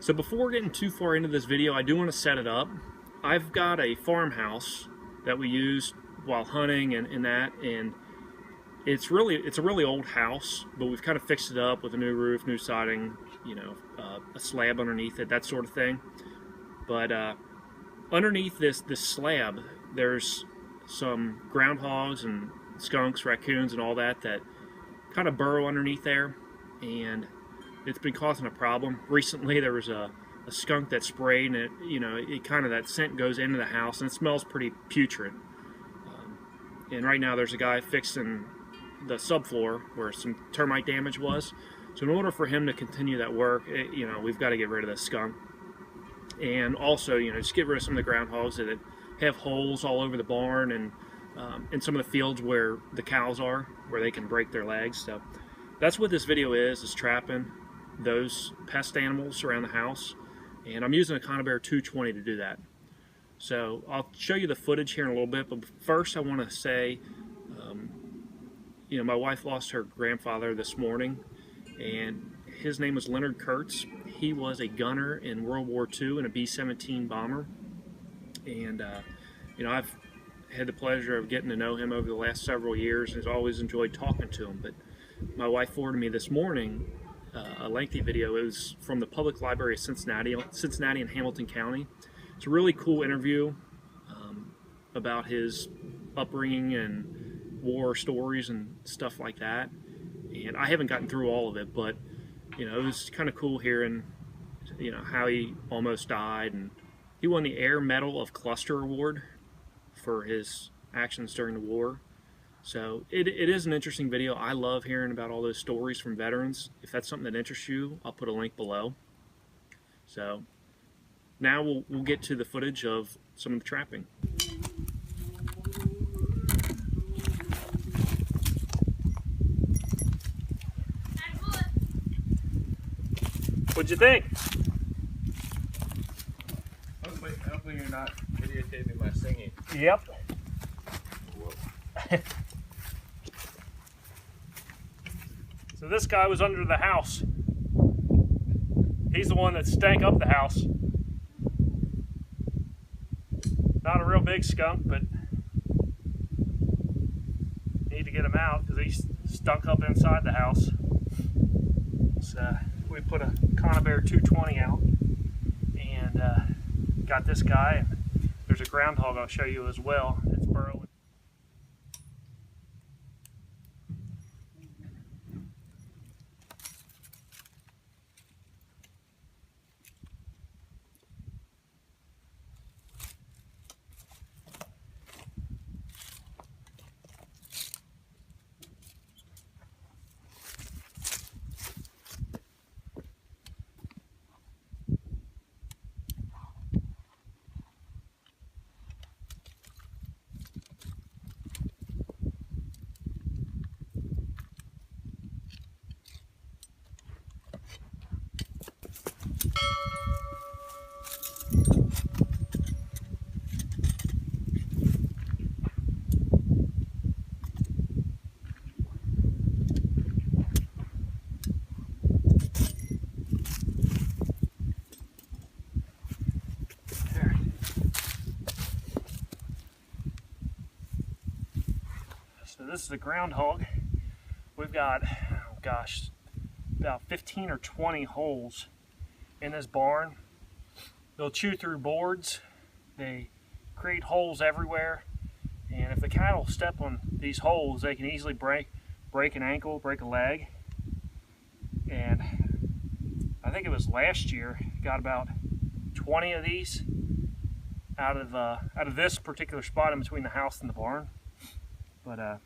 So before getting too far into this video, I do want to set it up. I've got a farmhouse that we use while hunting and it's a really old house, but we've kind of fixed it up with a new roof, new siding, you know, a slab underneath it, that sort of thing. But underneath this slab, there's some groundhogs and skunks, raccoons, and all that kind of burrow underneath there, and it's been causing a problem. Recently, there was a skunk that sprayed, and it kind of, that scent goes into the house, and it smells pretty putrid. And right now, there's a guy fixing the subfloor where some termite damage was. So in order for him to continue that work, we've got to get rid of this skunk, and also, just get rid of some of the groundhogs that have holes all over the barn and in some of the fields where the cows are, where they can break their legs. So that's what this video is trapping those pest animals around the house, and I'm using a 𝐒𝐓𝐈𝐍𝐿 220 to do that. So I'll show you the footage here in a little bit, but first I want to say, my wife lost her grandfather this morning, and his name was Leonard Kurtz. He was a gunner in World War II in a B-17 bomber, and I've had the pleasure of getting to know him over the last several years, and has always enjoyed talking to him. But my wife forwarded me this morning a lengthy video. It was from the Public Library of Cincinnati and Hamilton County. It's a really cool interview about his upbringing and war stories and stuff like that. And I haven't gotten through all of it, but it was kind of cool hearing how he almost died, and he won the Air Medal of Cluster Award for his actions during the war. So it is an interesting video. I love hearing about all those stories from veterans. If that's something that interests you, I'll put a link below. So now we'll get to the footage of some of the trapping. What'd you think? Hopefully you're not videotaping my singing. Yep. So this guy was under the house. He's the one that stank up the house. Not a real big skunk, but need to get him out because he stunk up inside the house. So we put a 𝐒𝐓𝐈𝐍𝐿 220 out and got this guy. And there's a groundhog I'll show you as well. It's burrowing. So this is a groundhog. We've got, oh gosh, about 15 or 20 holes in this barn. They'll chew through boards. They create holes everywhere. And if the cattle step on these holes, they can easily break an ankle, break a leg. And I think it was last year, got about 20 of these out of this particular spot in between the house and the barn. But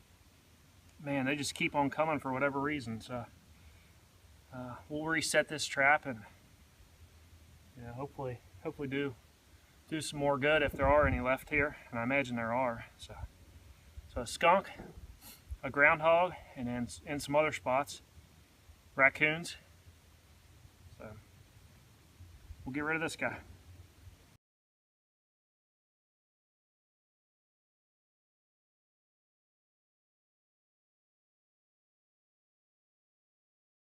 man, they just keep on coming for whatever reason. So we'll reset this trap and hopefully do some more good if there are any left here, and I imagine there are. So a skunk, a groundhog, and then in some other spots, raccoons. So we'll get rid of this guy.